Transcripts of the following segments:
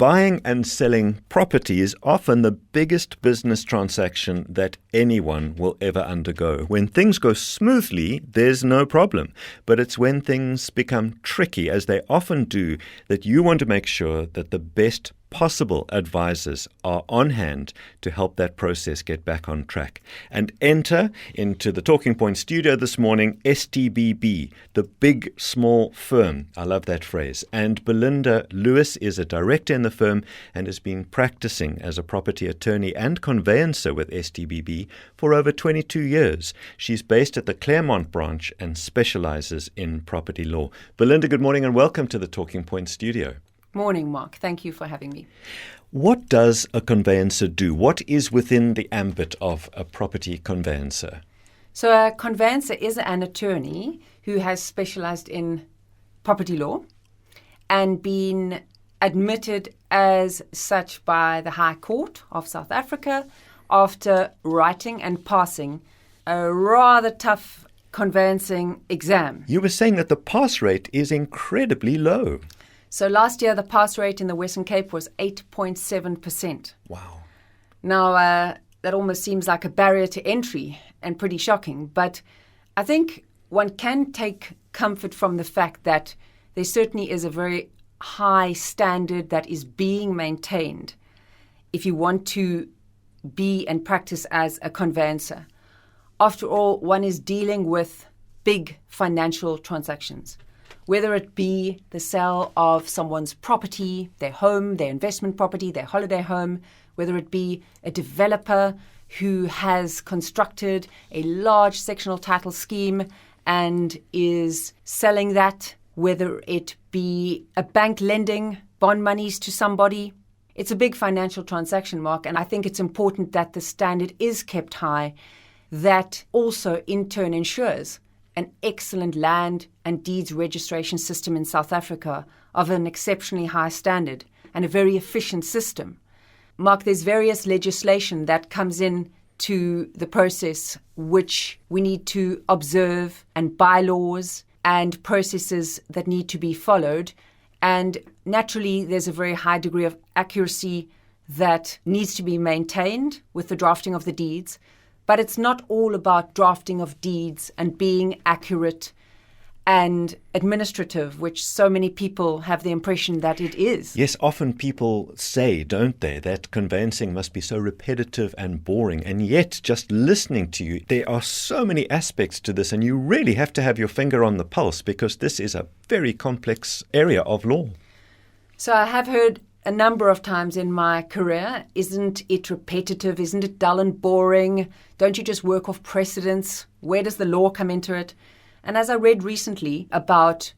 Buying and selling property is often the biggest business transaction that anyone will ever undergo. When things go smoothly, there's no problem. But it's when things become tricky, as they often do, that you want to make sure that the best possible advisors are on hand to help that process get back on track. And enter into the Talking Point studio this morning, STBB, the big small firm. I love that phrase. And Belinda Lewis is a director in the firm and has been practicing as a property attorney and conveyancer with STBB for over 22 years. She's based at the Claremont branch and specializes in property law. Belinda, good morning and welcome to the Talking Point studio. Morning, Mark. Thank you for having me. What does a conveyancer do? What is within the ambit of a property conveyancer? So a conveyancer is an attorney who has specialized in property law and been admitted as such by the High Court of South Africa after writing and passing a rather tough conveyancing exam. You were saying that the pass rate is incredibly low. So last year, the pass rate in the Western Cape was 8.7%. Wow. Now, that almost seems like a barrier to entry and pretty shocking. But I think one can take comfort from the fact that there certainly is a very high standard that is being maintained if you want to be and practice as a conveyancer. After all, one is dealing with big financial transactions. Whether it be the sale of someone's property, their home, their investment property, their holiday home, whether it be a developer who has constructed a large sectional title scheme and is selling that, whether it be a bank lending bond monies to somebody. It's a big financial transaction, Mark, and I think it's important that the standard is kept high. That also in turn ensures an excellent land and deeds registration system in South Africa of an exceptionally high standard and a very efficient system. Mark, there's various legislation that comes in to the process which we need to observe, and bylaws and processes that need to be followed. And naturally, there's a very high degree of accuracy that needs to be maintained with the drafting of the deeds. But it's not all about drafting of deeds and being accurate and administrative, which so many people have the impression that it is. Yes, often people say, don't they, that conveyancing must be so repetitive and boring. And yet, just listening to you, there are so many aspects to this, and you really have to have your finger on the pulse because this is a very complex area of law. So I have heard a number of times in my career, isn't it repetitive? Isn't it dull and boring? Don't you just work off precedents? Where does the law come into it? And as I read recently about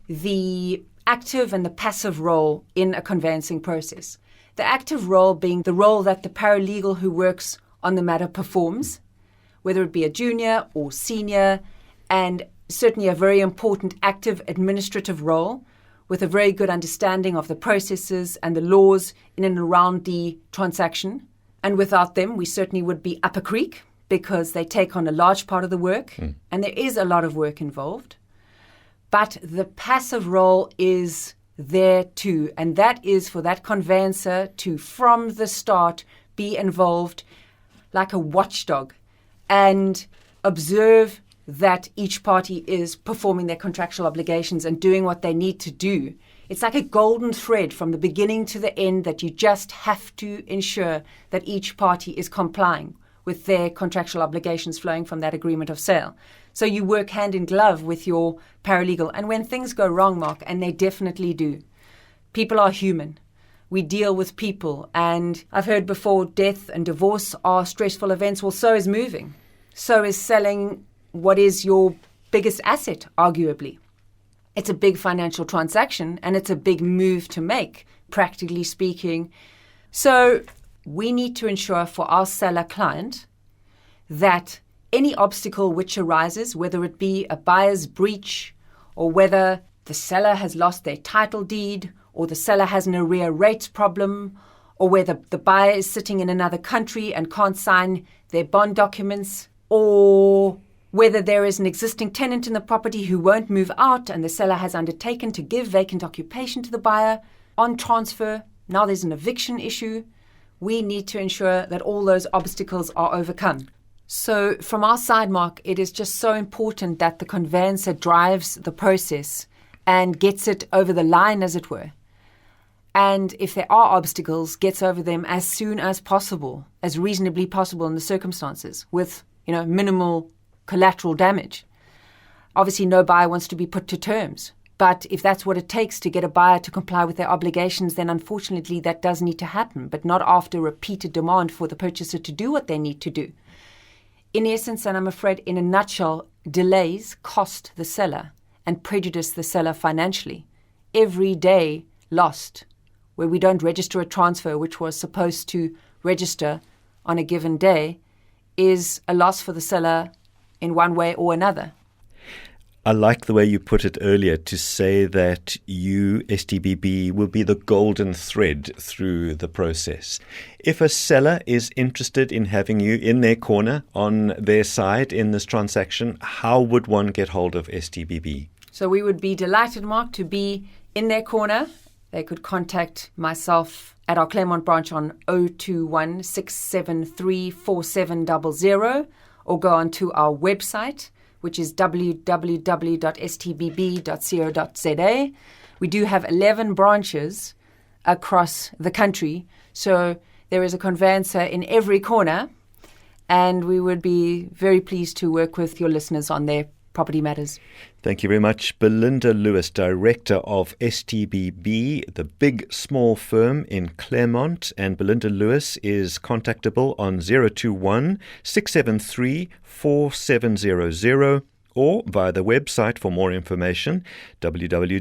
the active and the passive role in a conveyancing process, the active role being the role that the paralegal who works on the matter performs, whether it be a junior or senior, and certainly a very important active administrative role, with a very good understanding of the processes and the laws in and around the transaction. And without them, we certainly would be up a creek because they take on a large part of the work, and there is a lot of work involved. But the passive role is there too, and that is for that conveyancer to, from the start, be involved like a watchdog and observe that each party is performing their contractual obligations and doing what they need to do. It's like a golden thread from the beginning to the end that you just have to ensure that each party is complying with their contractual obligations flowing from that agreement of sale. So you work hand in glove with your paralegal. And when things go wrong, Mark, and they definitely do, people are human. We deal with people. And I've heard before, death and divorce are stressful events. Well, so is moving. So is selling what is your biggest asset, arguably. It's a big financial transaction and it's a big move to make, practically speaking. So we need to ensure for our seller client that any obstacle which arises, whether it be a buyer's breach or whether the seller has lost their title deed or the seller has an arrear rates problem or whether the buyer is sitting in another country and can't sign their bond documents, or whether there is an existing tenant in the property who won't move out and the seller has undertaken to give vacant occupation to the buyer on transfer, now there's an eviction issue. We need to ensure that all those obstacles are overcome. So from our side, Mark, it is just so important that the conveyancer drives the process and gets it over the line, as it were. And if there are obstacles, gets over them as soon as possible, as reasonably possible in the circumstances, with minimal collateral damage. Obviously, no buyer wants to be put to terms. But if that's what it takes to get a buyer to comply with their obligations, then unfortunately that does need to happen, but not after repeated demand for the purchaser to do what they need to do. In essence, and I'm afraid in a nutshell, delays cost the seller and prejudice the seller financially. Every day lost where we don't register a transfer which was supposed to register on a given day is a loss for the seller in one way or another. I like the way you put it earlier to say that you, STBB, will be the golden thread through the process. If a seller is interested in having you in their corner, on their side in this transaction, how would one get hold of STBB? So we would be delighted, Mark, to be in their corner. They could contact myself at our Claremont branch on 021 673 4700 or go onto our website, which is www.stbb.co.za. We do have 11 branches across the country, so there is a conveyancer in every corner, and we would be very pleased to work with your listeners on their property matters. Thank you very much. Belinda Lewis, Director of STBB, the big small firm in Claremont. And Belinda Lewis is contactable on 021 673 4700 or via the website for more information, www.stbb.co.za.